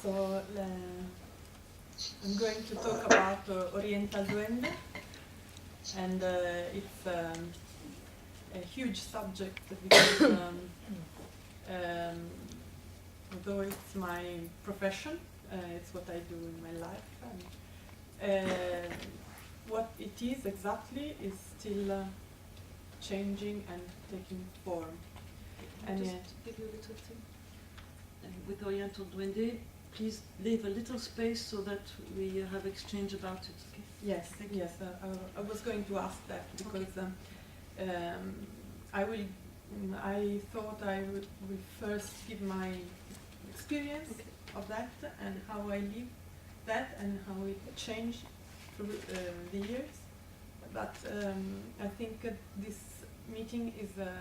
So I'm going to talk about Oriental Duende, and it's a huge subject because although it's my profession, it's what I do in my life, and what it is exactly is still changing and taking form. And just give you a little thing. With Oriental Duende, please leave a little space so that we have exchange about it. Okay? Yes, yes. I was going to ask that because I thought I would first give my experience of that and how I live that and how it changed through the years. But I think this meeting is a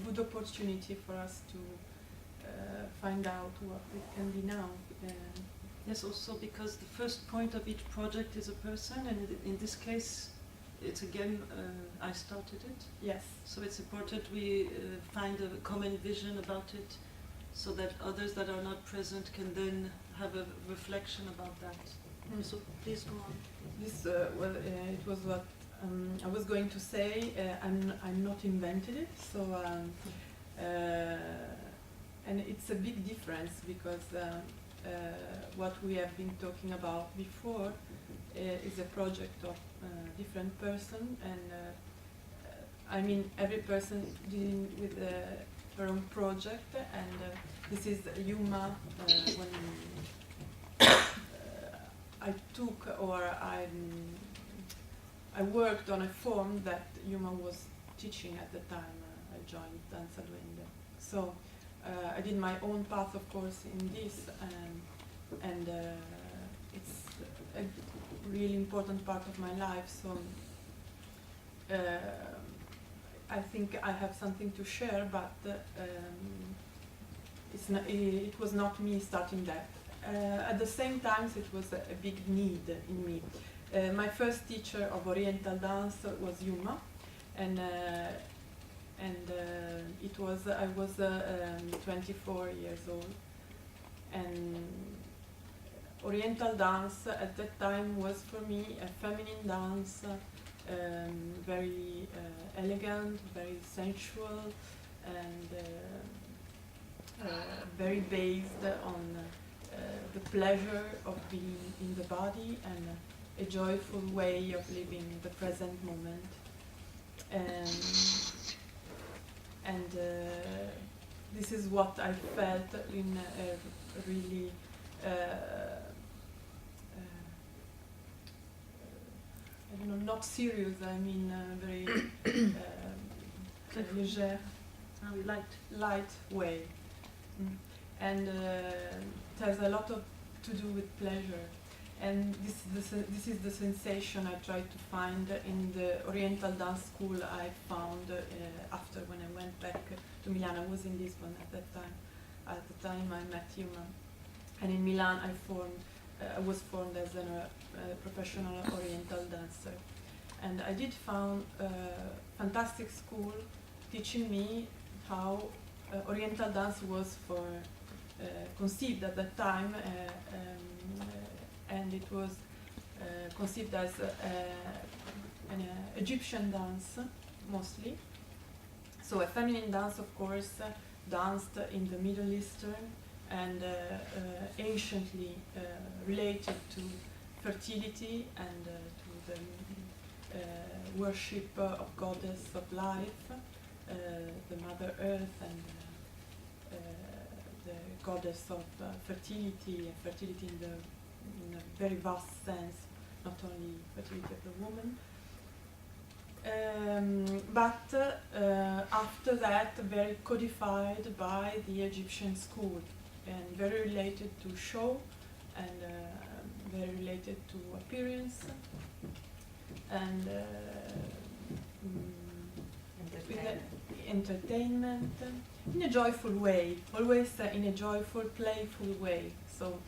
good opportunity for us to find out what it can be now. Yes, also because the first point of each project is a person, and in this case, it's again, I started it. Yes. So it's important we find a common vision about it, so that others that are not present can then have a reflection about that. So please go on. This well, it was what I was going to say. I'm not invented it, so and it's a big difference because what we have been talking about before is a project of different person, and I mean every person dealing with her own project, and this is Yuma when I took or I worked on a form that Yuma was teaching at the time I joined Danza Duende. So I did my own path, of course, in this, and it's a really important part of my life. So I think I have something to share, but it was not me starting that. At the same time, it was a big need in me. My first teacher of Oriental dance was Yuma, and I was 24 years old, and Oriental dance at that time was for me a feminine dance, very elegant, very sensual, and very based on the pleasure of being in the body and a joyful way of living the present moment. And this is what I felt in a really I don't know, not serious, I mean very légère, light way. And it has a lot to do with pleasure. And this is the sensation I tried to find in the Oriental dance school I found after when I went back to Milan. I was in Lisbon at that time. At the time I met Yuma. And in Milan I was formed as a professional Oriental dancer. And I did found a fantastic school teaching me how Oriental dance was conceived at that time, and it was conceived as an Egyptian dance mostly. So a feminine dance, of course, danced in the Middle Eastern and anciently related to fertility and to the worship of goddess of life, the Mother Earth, and the goddess of fertility, and fertility in a very vast sense, not only fertility of the woman. But after that, very codified by the Egyptian school, and very related to show, and very related to appearance, and entertainment, in a joyful way, always in a joyful, playful way. So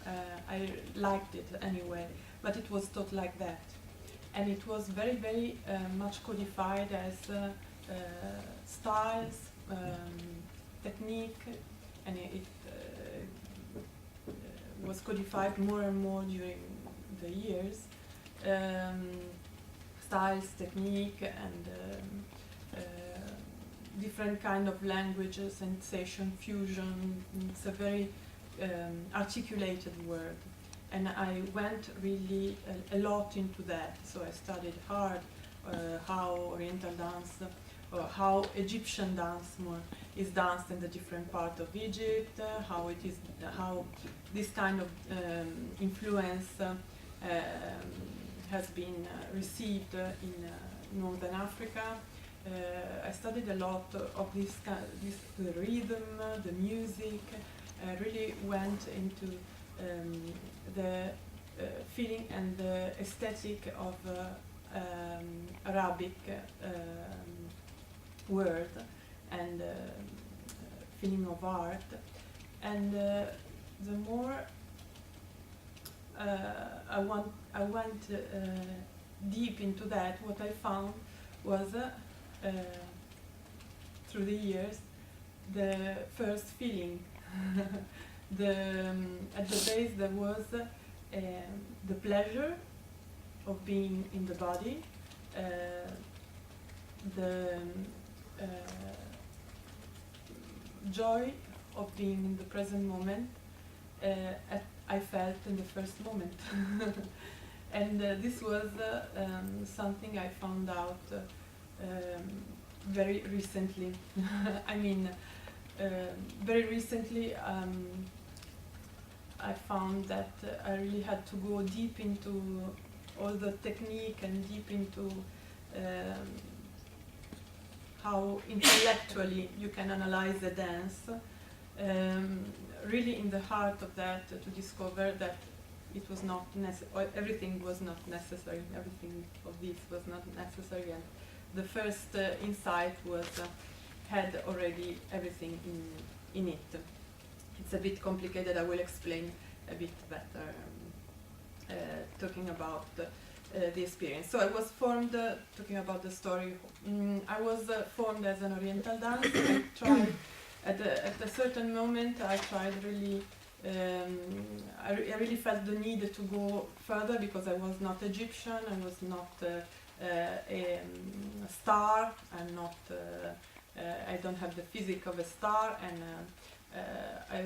I liked it anyway, but it was taught like that. And it was very, very much codified as styles, technique, and was codified more and more during the years. Styles, technique, and different kind of languages, sensation, fusion. It's a very articulated word, and I went really a lot into that. So I studied hard how Oriental dance, or how Egyptian dance more is danced in the different part of Egypt, how it is, how this kind of influence has been received in Northern Africa. I studied a lot of this the rhythm, the music. I really went into the feeling and the aesthetic of Arabic word and feeling of art. And the more I went deep into that, what I found was through the years the first feeling. At the base there was the pleasure of being in the body, the joy of being in the present moment. I felt in the first moment. And this was something I found out very recently. I mean, very recently I found that I really had to go deep into all the technique and deep into how intellectually you can analyze the dance. Really in the heart of that, to discover that it was not everything was not necessary, everything of this was not necessary, and the first insight was had already everything in it. It's a bit complicated, I will explain a bit better talking about the experience. So I was formed, talking about the story, I was formed as an Oriental dancer. I tried, at a certain moment, I tried really, I really felt the need to go further because I was not Egyptian, I was not a star, I'm not, I don't have the physique of a star, and I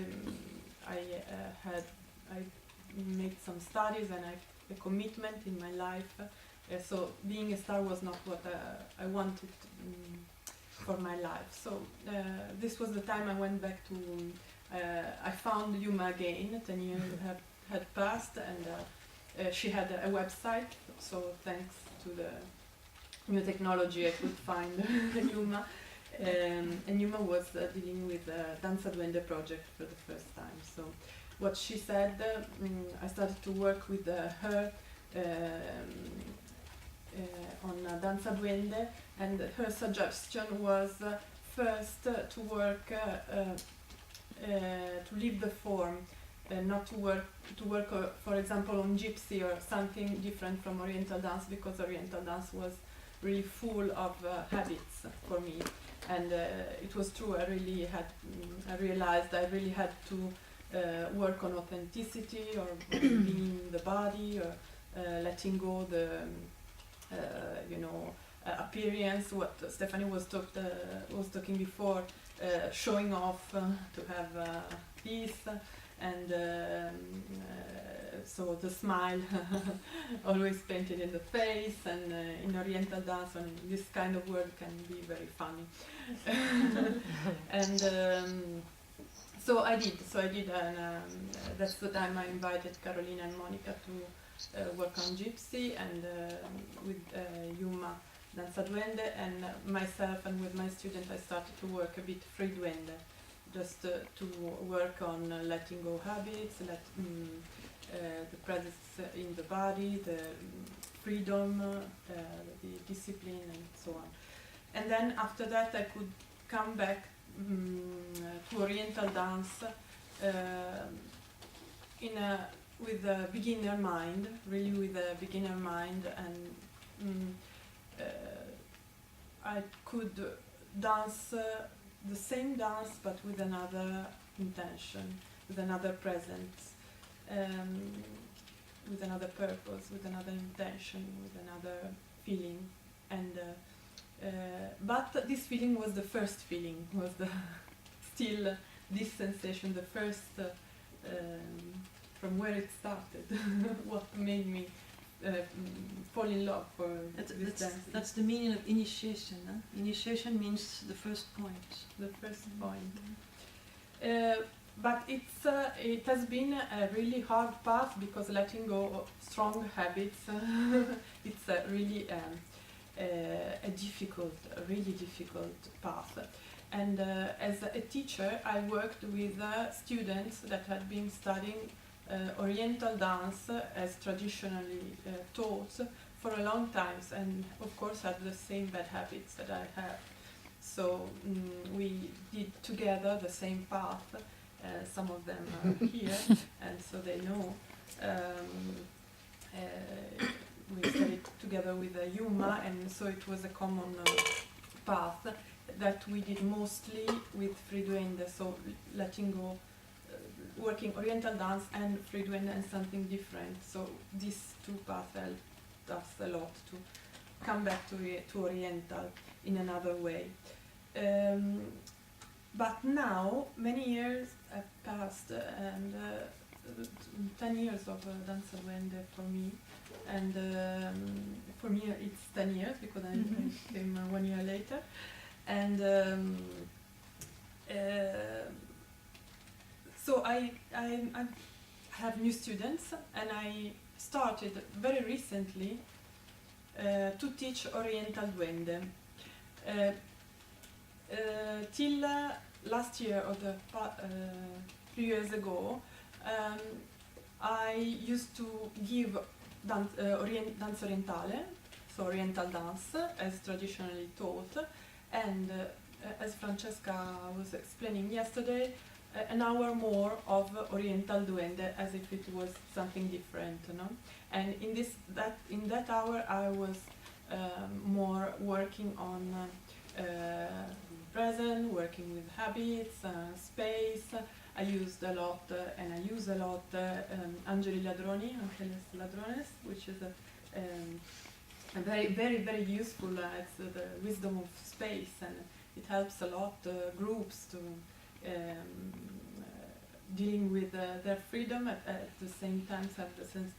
made some studies and a commitment in my life. So being a star was not what I wanted for my life. So this was the time I went back to, I found Yuma again, 10 years had passed, and she had a website, so thanks to the new technology I could find Yuma. And Yuma was dealing with the Danza Duende project for the first time. So what she said, I started to work with her on Danza Duende, and her suggestion was first to work, to leave the form, not to work for example on gypsy or something different from Oriental dance, because Oriental dance was really full of habits for me. And it was true, I realized I really had to work on authenticity, or being in the body, or letting go the, appearance, what Stephanie was talking before, showing off to have peace, and so the smile always painted in the face, and in Oriental dance, and this kind of word can be very funny. And so I did, and that's the time I invited Carolina and Monica to work on gypsy, and with Yuma Danza Duende, and myself, and with my student I started to work a bit free duende, just to work on letting go habits, the presence in the body, the freedom, the discipline, and so on. And then after that I could come back to Oriental dance with a beginner mind, really with a beginner mind, and I could dance the same dance but with another intention, with another presence. with another purpose, with another intention, with another feeling, and but this feeling was the first feeling, was the still this sensation, the first from where it started, what made me fall in love for this dance. That's the meaning of initiation. Huh? Initiation means the first point. The first point. But it has been a really hard path, because letting go of strong habits, it's a really a really difficult path. And as a teacher, I worked with students that had been studying Oriental dance as traditionally taught for a long time, and of course had the same bad habits that I have. So we did together the same path. Some of them are here, and so they know. We studied together with Yuma, and so it was a common path that we did mostly with Friduende, so letting go, working Oriental dance and Friduende and something different. So these two paths helped us a lot to come back to Oriental in another way. But now, many years have passed, and 10 years of Danza Duende for me, and for me it's 10 years because I came 1 year later, and so I have new students, and I started very recently to teach Oriental Duende. Till last year, or 3 years ago, I used to give dance orientale, so Oriental dance as traditionally taught, and as Francesca was explaining yesterday, an hour more of Oriental Duende, as if it was something different, you know? And in that hour I was more working on present, working with habits, space. I used a lot, and I use a lot, Angeli Ladroni, Angeles Ladrones, which is a very, very, very useful. It's the wisdom of space, and it helps a lot groups to dealing with their freedom, at the same time have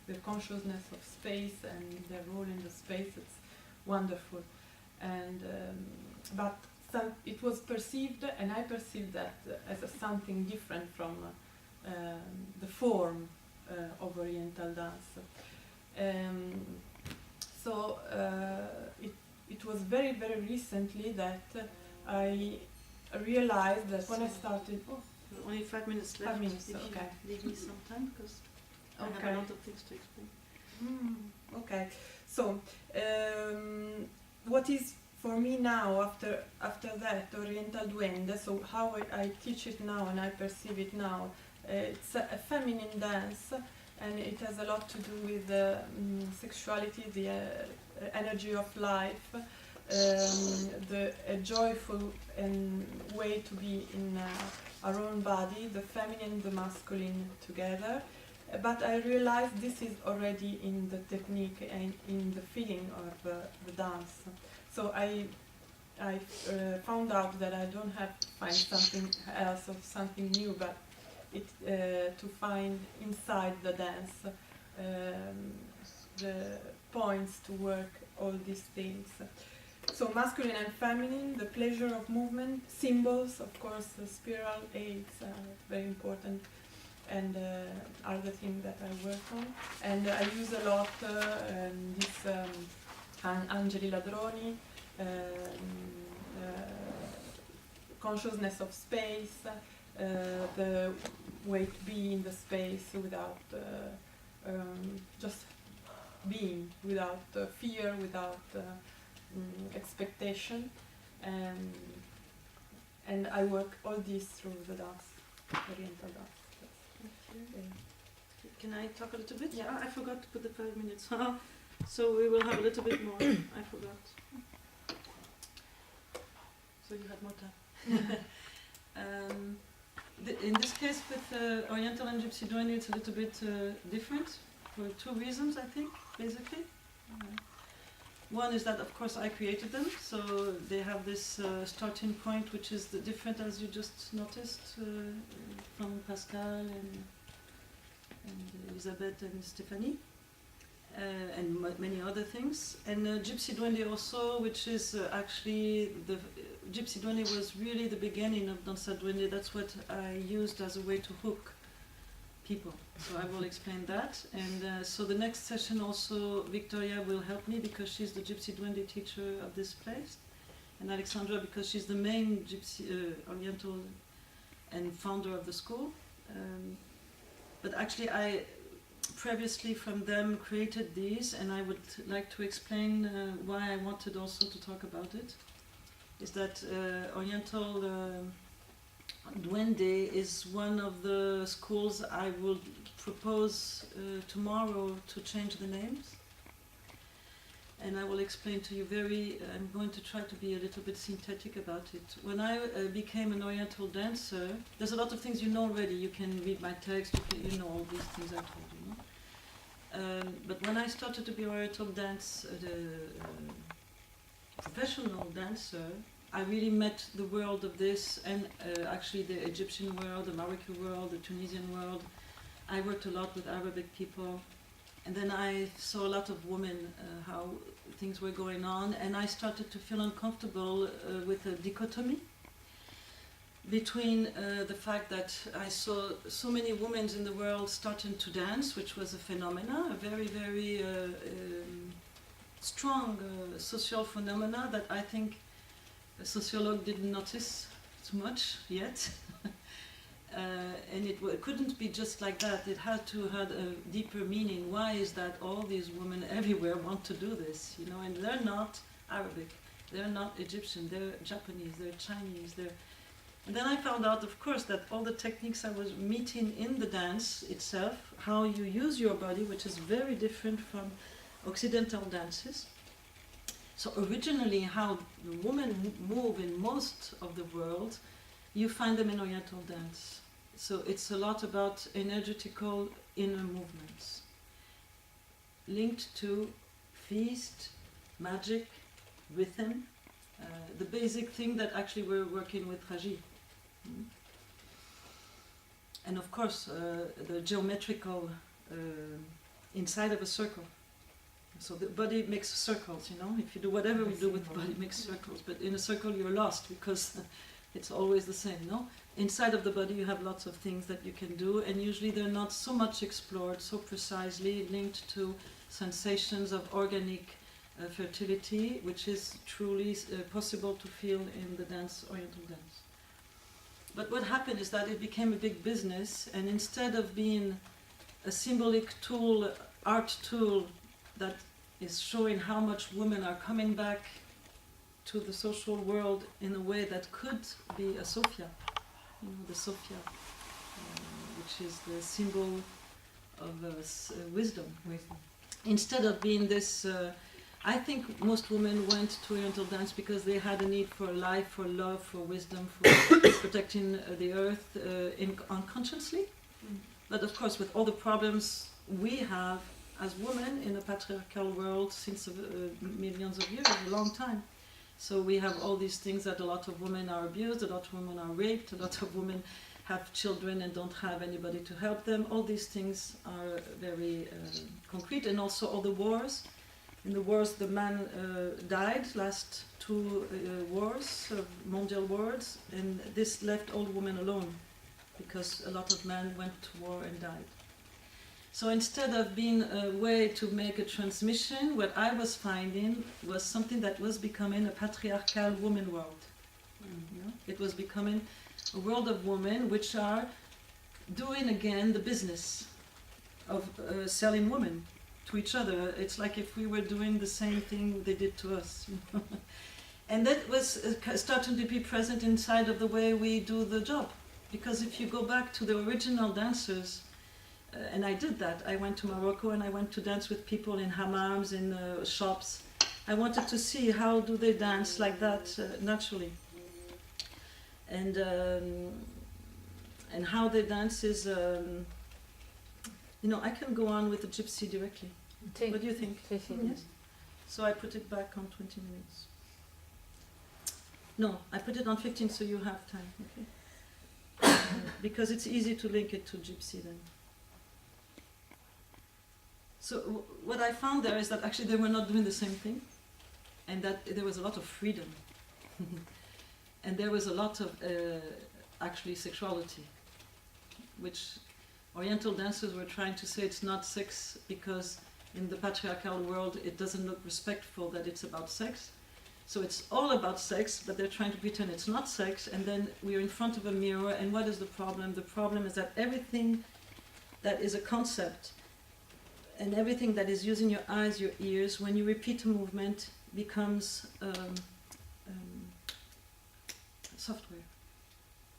the consciousness of space and their role in the space. It's wonderful, and but it was perceived, and I perceived that as something different from the form of Oriental dance. So it was very, very recently that I realized that when I started. Only 5 minutes left. 5 minutes, if okay. you leave me some time, because I have a lot of things to explain. Okay, so what is for me now, after that, Oriental Duende, so how I teach it now and I perceive it now, it's a feminine dance, and it has a lot to do with sexuality, the energy of life, a joyful way to be in our own body, the feminine and the masculine together. But I realized this is already in the technique and in the feeling of the dance. So I found out that I don't have to find something else or something new, but to find inside the dance the points to work all these things. So masculine and feminine, the pleasure of movement, symbols, of course, the spiral aids are very important, and are the things that I work on. And I use a lot this Angeli Ladroni, consciousness of space, the way to be in the space without just being, without fear, without expectation, and I work all this through the dance, Oriental dance. Can I talk a little bit? Yeah. I forgot to put the 5 minutes. So we will have a little bit more. I forgot. So you had more time. In this case, with Oriental and Gypsy Duende, it's a little bit different for two reasons, I think, basically. One is that, of course, I created them, so they have this starting point, which is different, as you just noticed, from Pascal and Elisabeth and Stéphanie, and many other things. And Gypsy Duende also, which is actually Gypsy Duende was really the beginning of Danza Duende. That's what I used as a way to hook people. So I will explain that. And so the next session also, Victoria will help me because she's the Gypsy Duende teacher of this place. And Alexandra because she's the main Gypsy Oriental and founder of the school. But actually I previously from them created these, and I would like to explain why I wanted also to talk about it. Is that Oriental Duende is one of the schools I will propose tomorrow to change the names. And I will explain to you I'm going to try to be a little bit synthetic about it. When I became an Oriental dancer, there's a lot of things you know already. You can read my text, you know all these things I told you. But when I started to be Oriental dance, professional dancer, I really met the world of this, and actually the Egyptian world, the Moroccan world, the Tunisian world. I worked a lot with Arabic people, and then I saw a lot of women, how things were going on, and I started to feel uncomfortable with a dichotomy between the fact that I saw so many women in the world starting to dance, which was a phenomena, a very, very strong social phenomena that I think a sociologue didn't notice too much yet. And it couldn't be just like that. It had to have a deeper meaning. Why is that all these women everywhere want to do this? You know, and they're not Arabic, they're not Egyptian, they're Japanese, they're Chinese, And then I found out, of course, that all the techniques I was meeting in the dance itself, how you use your body, which is very different from Occidental dances. So originally how the women move in most of the world, you find them in Oriental dance. So it's a lot about energetical inner movements, linked to feast, magic, rhythm, the basic thing that actually we're working with Raji. And of course, the geometrical inside of a circle. So the body makes circles, you know. If you do whatever we do with the body, makes circles. But in a circle, you're lost because it's always the same, no? Inside of the body, you have lots of things that you can do, and usually they're not so much explored, so precisely linked to sensations of organic fertility, which is truly possible to feel in the dance, Oriental dance. But what happened is that it became a big business, and instead of being a symbolic tool, art tool, that is showing how much women are coming back to the social world in a way that could be a Sophia, you know, the Sophia, which is the symbol of wisdom. Instead of being this, I think most women went to Oriental dance because they had a need for life, for love, for wisdom, for protecting the earth unconsciously. But of course, with all the problems we have as women in a patriarchal world since millions of years, a long time. So we have all these things that a lot of women are abused, a lot of women are raped, a lot of women have children and don't have anybody to help them. All these things are very concrete, and also all the wars. In the wars, the man died, last two wars, mondial wars, and this left all women alone because a lot of men went to war and died. So instead of being a way to make a transmission, what I was finding was something that was becoming a patriarchal woman world. You know? It was becoming a world of women which are doing again the business of selling women to each other. It's like if we were doing the same thing they did to us. You know? And that was starting to be present inside of the way we do the job. Because if you go back to the original dancers, and I did that. I went to Morocco and I went to dance with people in hammams, in shops. I wanted to see how do they dance like that naturally. And And how they dance is, I can go on with the gypsy directly. What do you think? Yes. So I put it back on 20 minutes. No, I put it on 15 so you have time, okay? Because it's easy to link it to gypsy then. So what I found there is that actually they were not doing the same thing, and that there was a lot of freedom. And there was a lot of actually sexuality, which Oriental dancers were trying to say it's not sex because in the patriarchal world it doesn't look respectful that it's about sex. So it's all about sex, but they're trying to pretend it's not sex, and then we're in front of a mirror, and what is the problem? The problem is that everything that is a concept and everything that is using your eyes, your ears, when you repeat a movement, becomes software.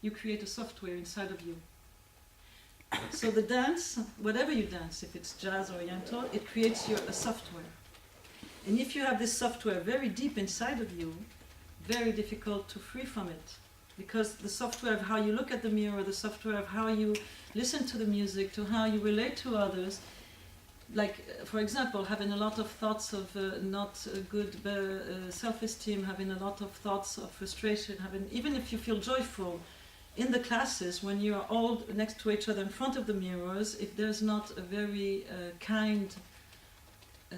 You create a software inside of you. So the dance, whatever you dance, if it's jazz or oriental, it creates a software. And if you have this software very deep inside of you, very difficult to free from it. Because the software of how you look at the mirror, the software of how you listen to the music, to how you relate to others, like, for example, having a lot of thoughts of not good self-esteem, having a lot of thoughts of frustration, even if you feel joyful, in the classes, when you are all next to each other in front of the mirrors, if there's not a very kind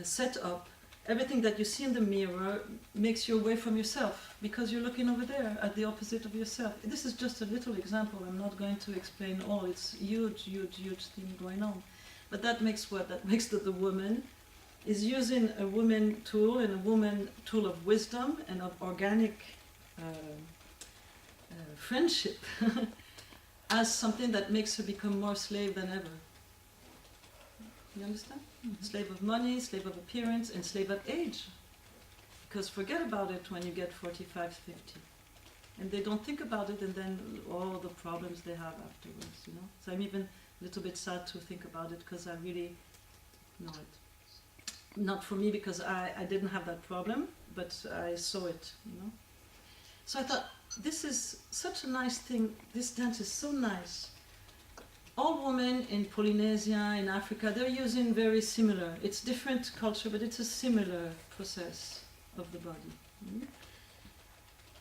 setup, everything that you see in the mirror makes you away from yourself, because you're looking over there at the opposite of yourself. This is just a little example. I'm not going to explain all. It's huge, huge, huge thing going on. But that makes what? That makes that the woman is using a woman tool, and a woman tool of wisdom and of organic friendship as something that makes her become more slave than ever. You understand? Mm-hmm. Slave of money, slave of appearance, and slave of age. Because forget about it when you get 45, 50. And they don't think about it, and then all the problems they have afterwards, So I'm even a little bit sad to think about it, because I really know it. Not for me, because I didn't have that problem, but I saw it, So I thought, this is such a nice thing. This dance is so nice. All women in Polynesia, in Africa, they're using very similar. It's different culture, but it's a similar process of the body.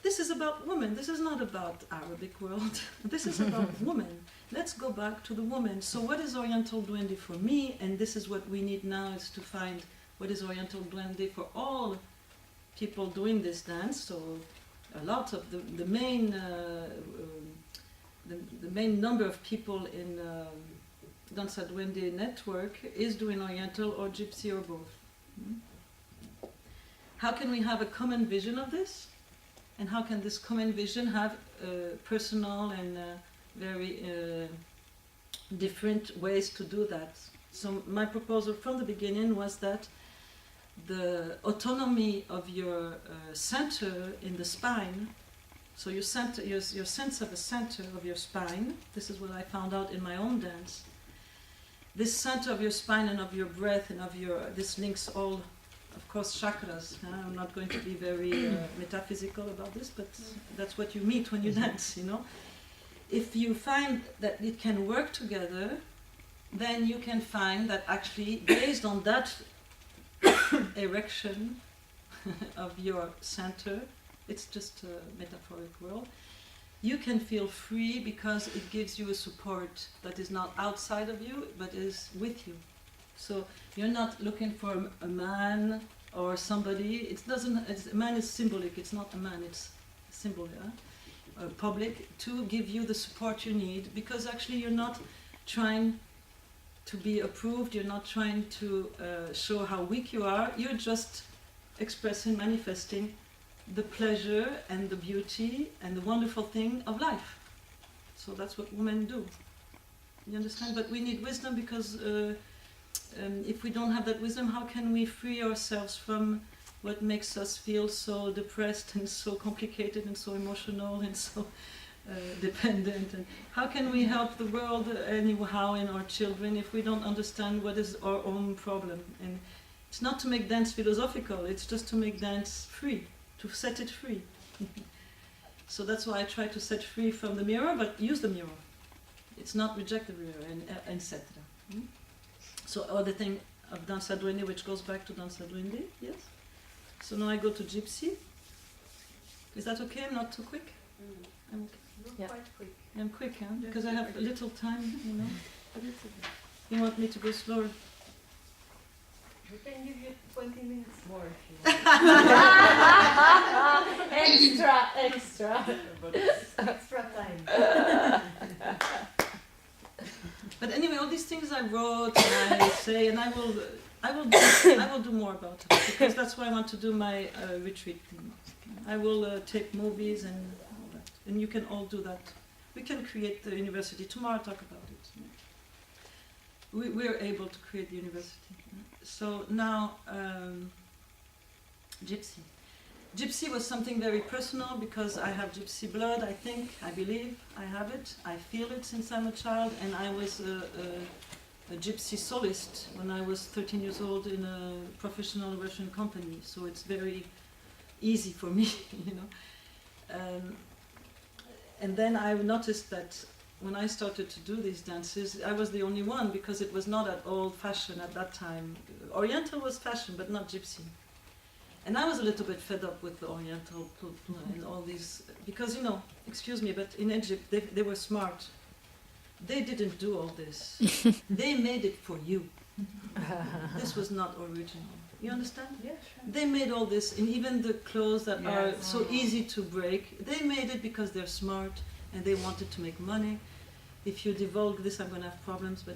This is about women. This is not about Arabic world. This is about women. Let's go back to the woman. So what is Oriental Duende for me? And this is what we need now, is to find what is Oriental Duende for all people doing this dance. So a lot of the main number of people in Danza Duende network is doing Oriental or Gypsy or both. How can we have a common vision of this? And how can this common vision have personal and very different ways to do that? So my proposal from the beginning was that the autonomy of your center in the spine, so your sense of the center of your spine, this is what I found out in my own dance. This center of your spine and of your breath and of this links all, of course, chakras. I'm not going to be very metaphysical about this, but that's what you meet when you dance, If you find that it can work together, then you can find that actually, based on that erection of your center, it's just a metaphoric world, you can feel free because it gives you a support that is not outside of you, but is with you. So you're not looking for a man or somebody. A man is symbolic. It's not a man. It's a symbol, public, to give you the support you need, because actually you're not trying to be approved. You're not trying to show how weak you are. You're just expressing, manifesting the pleasure and the beauty and the wonderful thing of life. So that's what women do. You understand? But we need wisdom, because if we don't have that wisdom, how can we free ourselves from what makes us feel so depressed and so complicated and so emotional and so dependent? And how can we help the world anyhow and our children if we don't understand what is our own problem? And it's not to make dance philosophical, it's just to make dance free, to set it free. So that's why I try to set free from the mirror, but use the mirror. it's not rejected, etc. So other thing of danza duende, which goes back to danza duende, yes. So now I go to gypsy. Is that okay? I'm not too quick? I'm okay. Yeah. Quite quick. I'm quick, huh? Yes, Because I have quick. little time, you know. You want me to go slower? We can give you 20 minutes more if you want. extra. Extra time. But anyway, all these things I wrote and I say, and I will do more about it because that's why I want to do my retreat thing. I will take movies and all that, and you can all do that. We can create the university tomorrow. Talk about it. We're able to create the university. So now, gypsy. Gypsy was something very personal because I have gypsy blood, I think, I believe, I have it, I feel it since I'm a child, and I was a gypsy soloist when I was 13 years old in a professional Russian company, so it's very easy for me, you know. And then I noticed that when I started to do these dances, I was the only one because it was not at all fashion at that time. Oriental was fashion, but not gypsy. And I was a little bit fed up with the Oriental and all these, because, you know, excuse me, but in Egypt they were smart. They didn't do all this. They made it for you. This was not original. You understand? Yeah, sure. They made all this, and even the clothes that are so easy to break, they made it because they're smart and they wanted to make money. If you divulge this, I'm going to have problems, but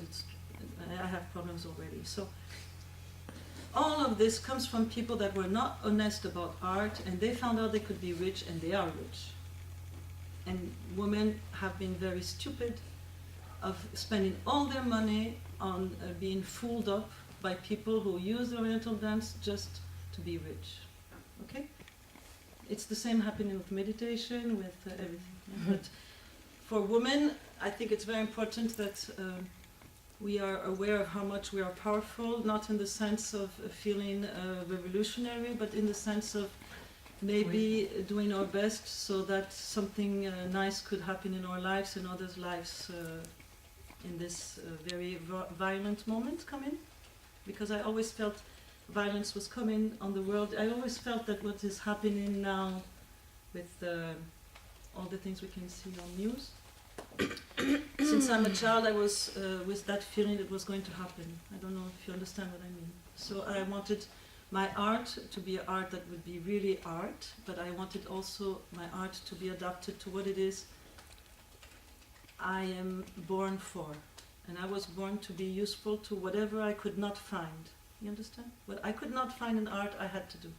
I have problems already. So all of this comes from people that were not honest about art, and they found out they could be rich, and they are rich. And women have been very stupid of spending all their money on being fooled up by people who use the Oriental dance just to be rich. Okay? It's the same happening with meditation, with everything. But for women, I think it's very important that we are aware of how much we are powerful, not in the sense of feeling revolutionary, but in the sense of maybe doing our best so that something nice could happen in our lives and others' lives in this very violent moment coming. Because I always felt violence was coming on the world. I always felt that what is happening now with all the things we can see on news. Since I'm a child, I was with that feeling it was going to happen. I don't know if you understand what I mean. So I wanted my art to be art that would be really art, but I wanted also my art to be adapted to what it is I am born for. And I was born to be useful to whatever I could not find. You understand? What I could not find in art, I had to do.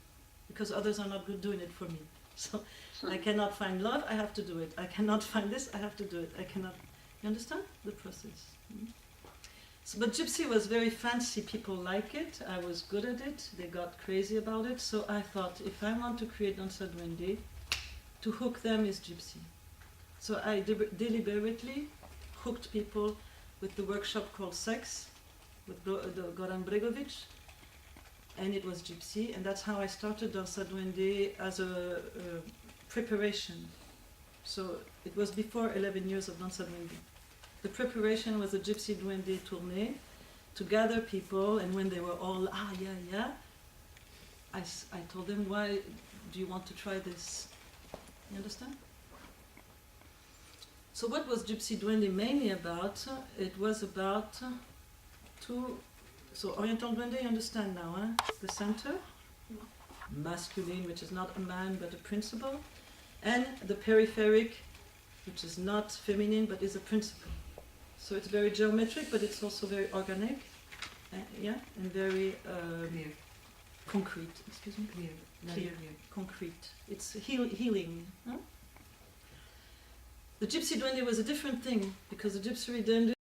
Because others are not good doing it for me. So I cannot find love, I have to do it. I cannot find this, I have to do it. I cannot... You understand the process? So, but gypsy was very fancy, people like it. I was good at it, they got crazy about it. So I thought, if I want to create danza duende, to hook them is gypsy. So I deliberately hooked people with the workshop called Sex, with Goran Bregovic, and it was gypsy, and that's how I started danza duende as a preparation. So it was before 11 years of danza duende. The preparation was a gypsy duende tournée to gather people, and when they were all, I told them, why do you want to try this? You understand? So what was Gypsy Duende mainly about? It was about so Oriental Duende, you understand now, the center, masculine, which is not a man but a principle, and the peripheric, which is not feminine but is a principle. So it's very geometric, but it's also very organic, and very concrete. Excuse me. Clear. Concrete. It's healing. Huh? The Gypsy Duende was a different thing, because the Gypsy Duende